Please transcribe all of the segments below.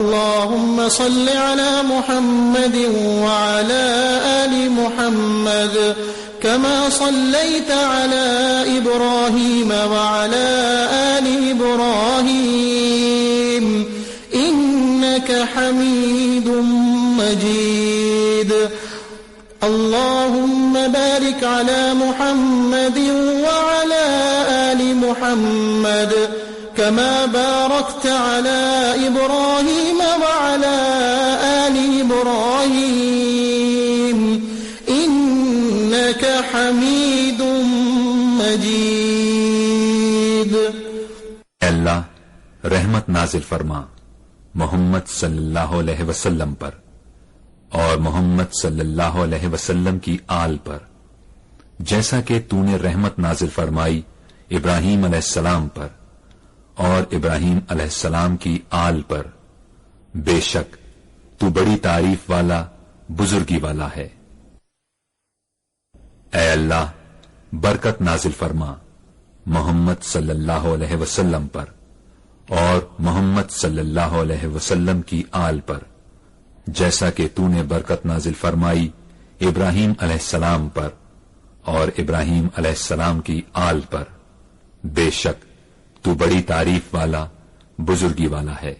اللهم صل على محمد وعلى آل محمد كما صليت على إبراهيم وعلى آل إبراهيم إنك حميد مجيد. اللهم بارك على محمد وعلى آل محمد كما باركت على إبراهيم وعلى آل إبراهيم إنك حميد مجيد. اللہ رحمت نازل فرما محمد صلی اللہ علیہ وسلم پر اور محمد صلی اللہ علیہ وسلم کی آل پر، جیسا کہ تو نے رحمت نازل فرمائی ابراہیم علیہ السلام پر اور ابراہیم علیہ السلام کی آل پر، بے شک تو بڑی تعریف والا بزرگی والا ہے۔ اے اللہ برکت نازل فرما محمد صلی اللہ علیہ وسلم پر اور محمد صلی اللہ علیہ وسلم کی آل پر، جیسا کہ تو نے برکت نازل فرمائی ابراہیم علیہ السلام پر اور ابراہیم علیہ السلام کی آل پر، بے شک تو بڑی تعریف والا بزرگی والا ہے۔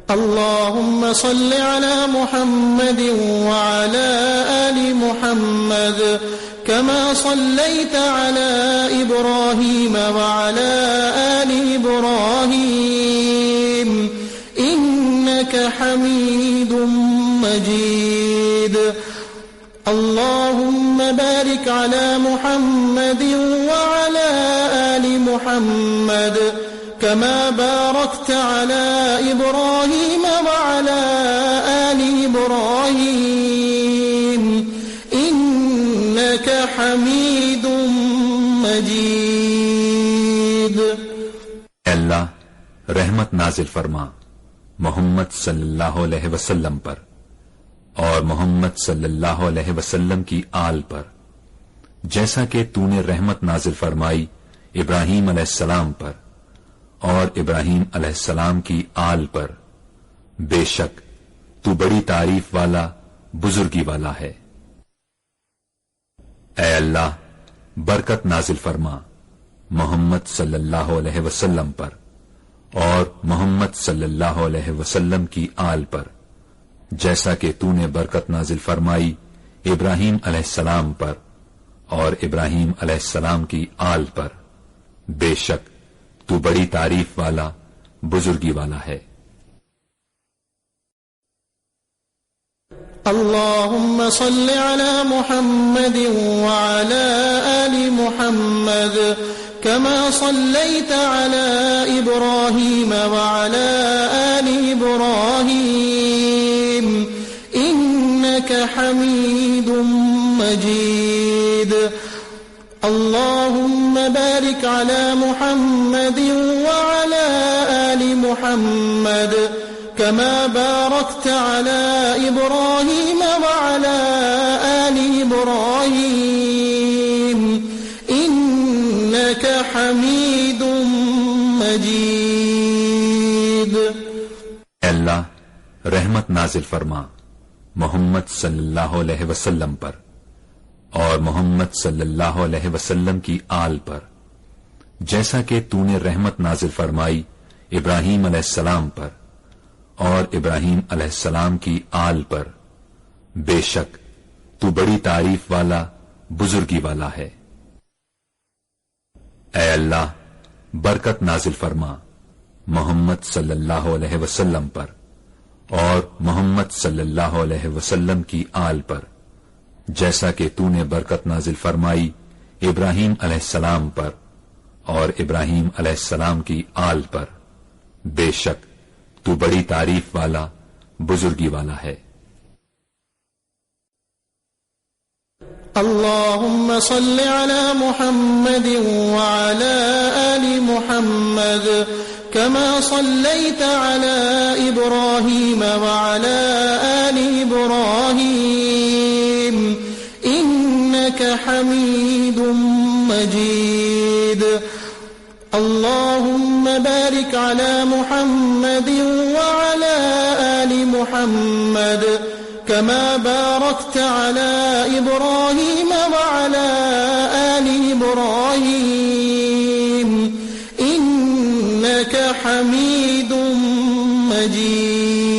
اللهم صل على محمد وعلى آل محمد كما صليت على إبراهيم وعلى آل إبراهيم إنك حميد مجيد. اللهم بارك على محمد وعلى آل محمد كما باركت على إبراهيم وعلى آل إبراهيم إنك حميد مجيد. اللہ رحمت نازل فرما محمد صلی اللہ علیہ وسلم پر اور محمد صلی اللہ علیہ وسلم کی آل پر، جیسا کہ تو نے رحمت نازل فرمائی ابراہیم علیہ السلام پر اور ابراہیم علیہ السلام کی آل پر، بے شک تو بڑی تعریف والا بزرگی والا ہے۔ اے اللہ برکت نازل فرما محمد صلی اللہ علیہ وسلم پر اور محمد صلی اللہ علیہ وسلم کی آل پر، جیسا کہ تو نے برکت نازل فرمائی ابراہیم علیہ السلام پر اور ابراہیم علیہ السلام کی آل پر، بے شک تو بڑی تعریف والا بزرگی والا ہے۔ اللهم صل على محمد وعلى آل محمد كما صليت على إبراهيم وعلى آل إبراهيم إنك حميد مجيد. اللهم بارك على محمد وعلى آل محمد كما باركت على إبراهيم وعلى آل إبراهيم إنك حميد مجيد. اللہ رحمت نازل فرما محمد صلی اللہ علیہ وسلم پر اور محمد صلی اللہ علیہ وسلم کی آل پر، جیسا کہ تو نے رحمت نازل فرمائی ابراہیم علیہ السلام پر اور ابراہیم علیہ السلام کی آل پر، بے شک تو بڑی تعریف والا بزرگی والا ہے۔ اے اللہ برکت نازل فرما محمد صلی اللہ علیہ وسلم پر اور محمد صلی اللہ علیہ وسلم کی آل پر، جیسا کہ تو نے برکت نازل فرمائی ابراہیم علیہ السلام پر اور ابراہیم علیہ السلام کی آل پر، بے شک تو بڑی تعریف والا بزرگی والا ہے۔ اللهم صل على محمد وعلى آل محمد كما صليت على إبراهيم وعلى آل إبراهيم إنك حميد مجيد. اللهم بارك على محمد وعلى آل محمد كما باركت على إبراهيم وعلى آل إبراهيم إنك حميد مجيد.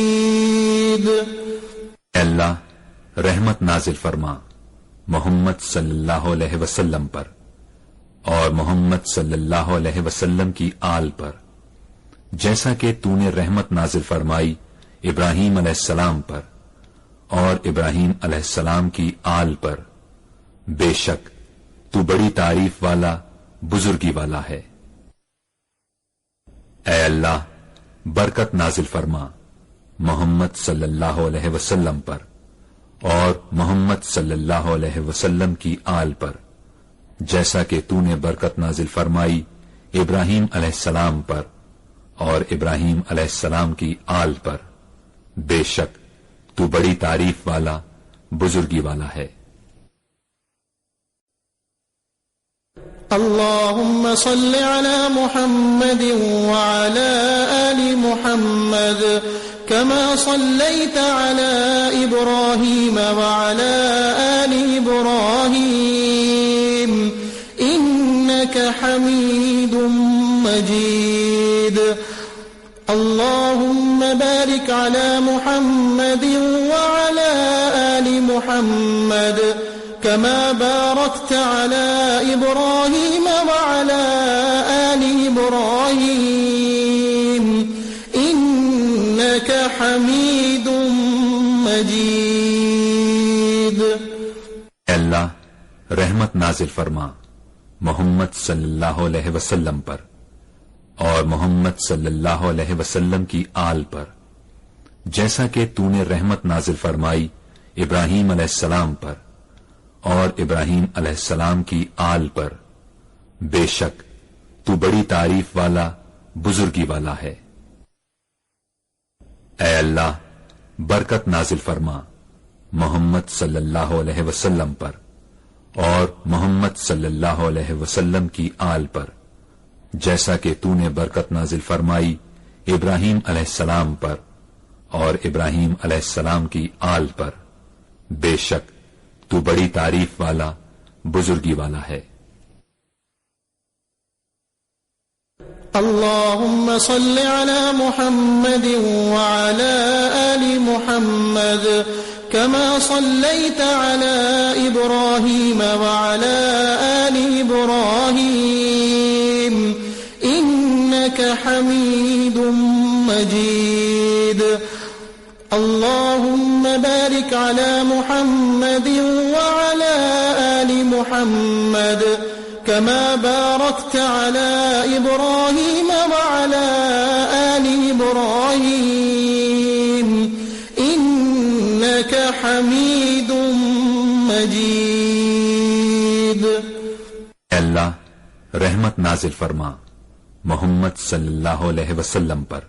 اللہ رحمت نازل فرما محمد صلی اللہ علیہ وسلم پر اور محمد صلی اللہ علیہ وسلم کی آل پر، جیسا کہ تو نے رحمت نازل فرمائی ابراہیم علیہ السلام پر اور ابراہیم علیہ السلام کی آل پر، بے شک تو بڑی تعریف والا بزرگی والا ہے۔ اے اللہ برکت نازل فرما محمد صلی اللہ علیہ وسلم پر اور محمد صلی اللہ علیہ وسلم کی آل پر، جیسا کہ تو نے برکت نازل فرمائی ابراہیم علیہ السلام پر اور ابراہیم علیہ السلام کی آل پر، بے شک تو بڑی تعریف والا بزرگی والا ہے۔ اللهم صل على محمد وعلى آل محمد كما صليت على إبراهيم وعلى آل إبراهيم إنك حميد مجيد. اللهم بارك على محمد وعلى آل محمد كما باركت على إبراهيم وعلى آل إبراهيم إنك حميد مجيد. اللہ رحمت نازل فرما محمد صلی اللہ علیہ وسلم پر اور محمد صلی اللہ علیہ وسلم کی آل پر، جیسا کہ تو نے رحمت نازل فرمائی ابراہیم علیہ السلام پر اور ابراہیم علیہ السلام کی آل پر، بے شک تو بڑی تعریف والا بزرگی والا ہے۔ اے اللہ برکت نازل فرما محمد صلی اللہ علیہ وسلم پر اور محمد صلی اللہ علیہ وسلم کی آل پر، جیسا کہ تو نے برکت نازل فرمائی ابراہیم علیہ السلام پر اور ابراہیم علیہ السلام کی آل پر، بے شک تو بڑی تعریف والا بزرگی والا ہے۔ اللهم صل على محمد وعلى آل محمد كما صليت على إبراهيم وعلى آل إبراهيم إنك حميد مجيد. اللهم بارك على محمد وعلى آل محمد كما باركت على إبراهيم وعلى آل إبراهيم إنك حميد مجيد. اللہ رحمت نازل فرما محمد صلی اللہ علیہ وسلم پر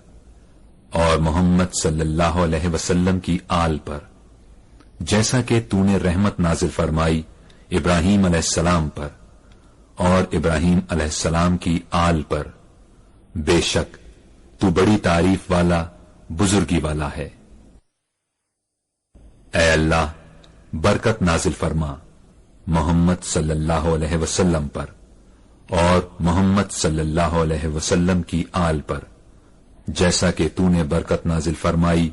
اور محمد صلی اللہ علیہ وسلم کی آل پر، جیسا کہ تو نے رحمت نازل فرمائی ابراہیم علیہ السلام پر اور ابراہیم علیہ السلام کی آل پر، بے شک تو بڑی تعریف والا بزرگی والا ہے۔ اے اللہ برکت نازل فرما محمد صلی اللہ علیہ وسلم پر اور محمد صلی اللہ علیہ وسلم کی آل پر، جیسا کہ تو نے برکت نازل فرمائی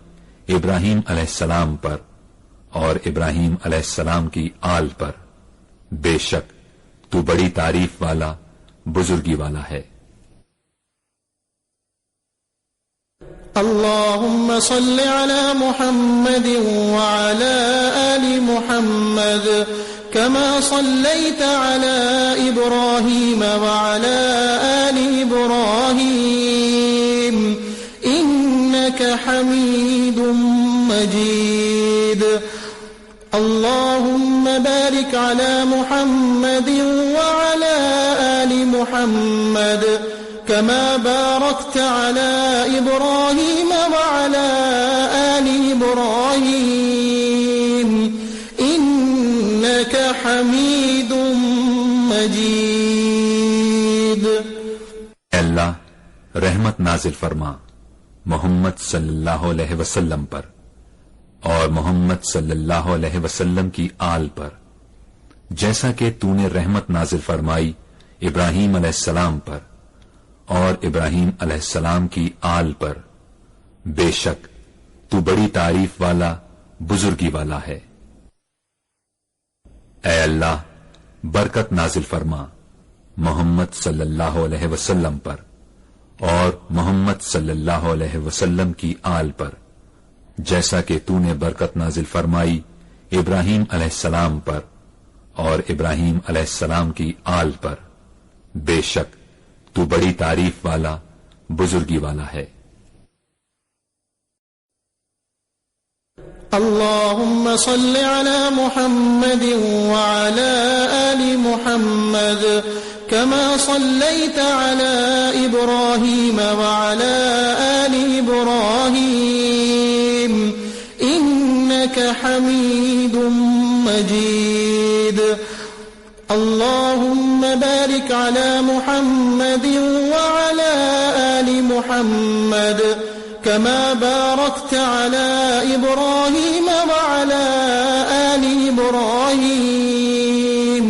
ابراہیم علیہ السلام پر اور ابراہیم علیہ السلام کی آل پر، بے شک تو بڑی تعریف والا بزرگی والا ہے۔ اللهم صل على محمد وعلى آل محمد كما صليت على إبراهيم وعلى آل إبراهيم إنك حميد مجيد. اللهم بارك على محمد وعلى آل محمد كما باركت على إبراهيم وعلى آل إبراهيم إنك حميد مجيد. نازل فرما محمد صلی اللہ علیہ وسلم پر اور محمد صلی اللہ علیہ وسلم کی آل پر، جیسا کہ تو نے رحمت نازل فرمائی ابراہیم علیہ السلام پر اور ابراہیم علیہ السلام کی آل پر، بے شک تو بڑی تعریف والا بزرگی والا ہے۔ اے اللہ برکت نازل فرما محمد صلی اللہ علیہ وسلم پر اور محمد صلی اللہ علیہ وسلم کی آل پر، جیسا کہ تو نے برکت نازل فرمائی ابراہیم علیہ السلام پر اور ابراہیم علیہ السلام کی آل پر، بے شک تو بڑی تعریف والا بزرگی والا ہے۔ اللهم صل على محمد وعلى آل محمد كما صليت على إبراهيم وعلى آل إبراهيم إنك حميد مجيد اللهم بارك على محمد وعلى آل محمد كما باركت على إبراهيم وعلى آل إبراهيم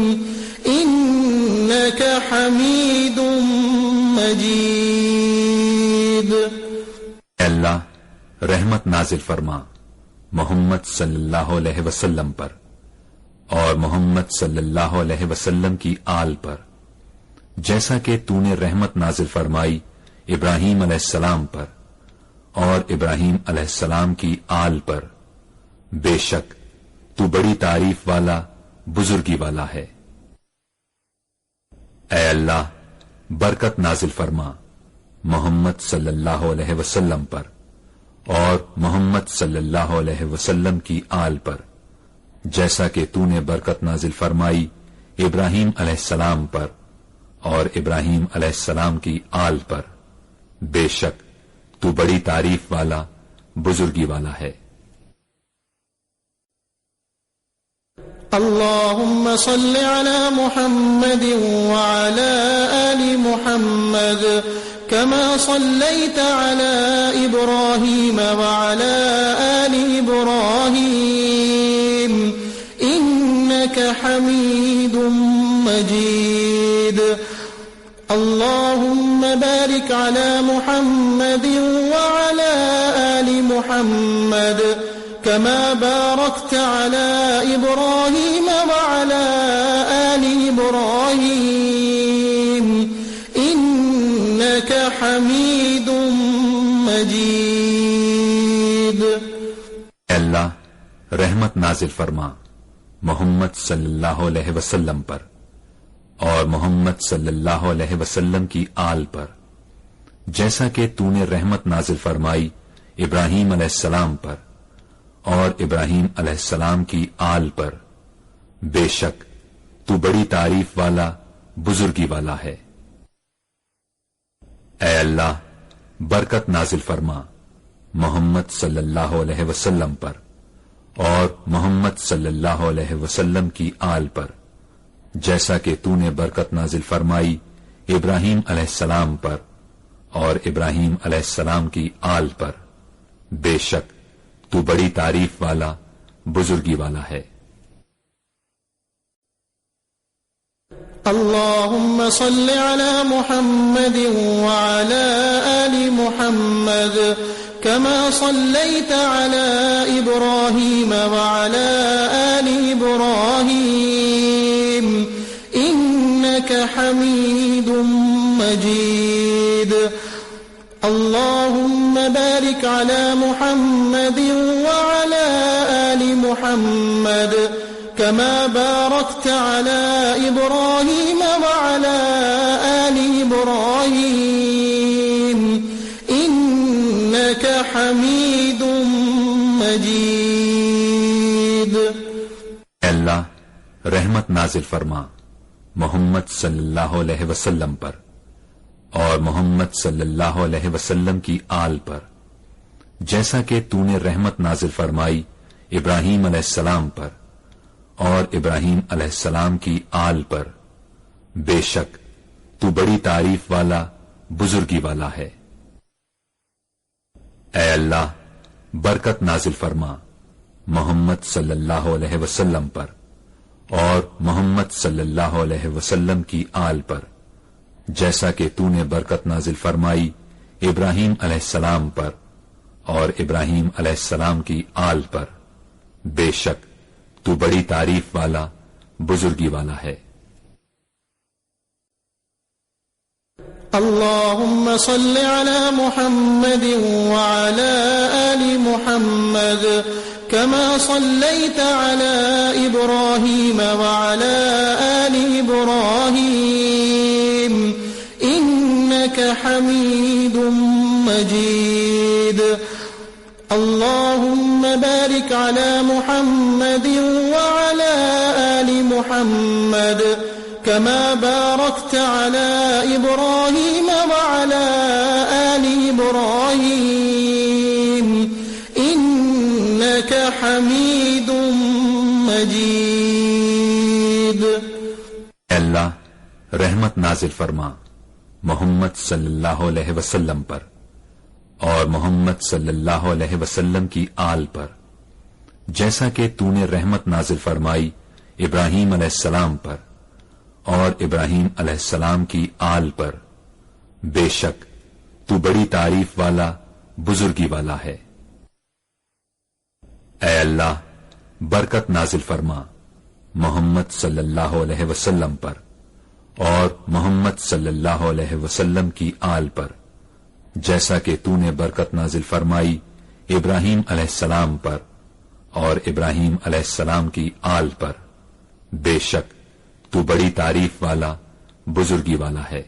إنك حميد مجيد۔ اللہ رحمت نازل فرما محمد صلی اللہ علیہ وسلم پر اور محمد صلی اللہ علیہ وسلم کی آل پر، جیسا کہ تو نے رحمت نازل فرمائی ابراہیم علیہ السلام پر اور ابراہیم علیہ السلام کی آل پر، بے شک تو بڑی تعریف والا بزرگی والا ہے۔ اے اللہ برکت نازل فرما محمد صلی اللہ علیہ وسلم پر اور محمد صلی اللہ علیہ وسلم کی آل پر، جیسا کہ تو نے برکت نازل فرمائی ابراہیم علیہ السلام پر اور ابراہیم علیہ السلام کی آل پر، بے شک تو بڑی تعریف والا بزرگی والا ہے۔ اللهم صل على محمد وعلى آل محمد كما صليت على إبراهيم وعلى آل إبراهيم إنك حميد مجيد اللهم بارك على محمد وعلى آل محمد كما باركت على إبراهيم وعلى آل إبراهيم إنك حميد مجيد۔ اللہ رحمت نازل فرما محمد صلی اللہ علیہ وسلم پر اور محمد صلی اللہ علیہ وسلم کی آل پر، جیسا کہ تو نے رحمت نازل فرمائی ابراہیم علیہ السلام پر اور ابراہیم علیہ السلام کی آل پر، بے شک تو بڑی تعریف والا بزرگی والا ہے۔ اے اللہ برکت نازل فرما محمد صلی اللہ علیہ وسلم پر اور محمد صلی اللہ علیہ وسلم کی آل پر، جیسا کہ تو نے برکت نازل فرمائی ابراہیم علیہ السلام پر اور ابراہیم علیہ السلام کی آل پر، بے شک تو بڑی تعریف والا بزرگی والا ہے۔ اللهم صل على محمد وعلى آل محمد كما صليت على إبراهيم وعلى آل إبراهيم إنك حميد مجيد اللهم بارك على محمد وعلى آل محمد كما باركت على إبراهيم وعلى آل إبراهيم إنك حميد مجيد۔ اللہ رحمت نازل فرما محمد صلی اللہ علیہ وسلم پر اور محمد صلی اللہ علیہ وسلم کی آل پر، جیسا کہ تو نے رحمت نازل فرمائی ابراہیم علیہ السلام پر اور ابراہیم علیہ السلام کی آل پر، بے شک تو بڑی تعریف والا بزرگی والا ہے۔ اے اللہ برکت نازل فرما محمد صلی اللہ علیہ وسلم پر اور محمد صلی اللہ علیہ وسلم کی آل پر، جیسا کہ تو نے برکت نازل فرمائی ابراہیم علیہ السلام پر اور ابراہیم علیہ السلام کی آل پر، بے شک تو بڑی تعریف والا بزرگی والا ہے۔ اللهم صل على محمد وعلى آل محمد كما صليت على إبراهيم وعلى آل إبراهيم إنك حميد مجيد اللهم بارك على محمد وعلى آل محمد كما باركت على إبراهيم وعلى آل إبراهيم إنك حميد مجيد۔ اللہ رحمت نازل فرما محمد صلی اللہ علیہ وسلم پر اور محمد صلی اللہ علیہ وسلم کی آل پر، جیسا کہ تو نے رحمت نازل فرمائی ابراہیم علیہ السلام پر اور ابراہیم علیہ السلام کی آل پر، بے شک تو بڑی تعریف والا بزرگی والا ہے۔ اے اللہ برکت نازل فرما محمد صلی اللہ علیہ وسلم پر اور محمد صلی اللہ علیہ وسلم کی آل پر، جیسا کہ تو نے برکت نازل فرمائی ابراہیم علیہ السلام پر اور ابراہیم علیہ السلام کی آل پر، بے شک تو بڑی تعریف والا بزرگی والا ہے۔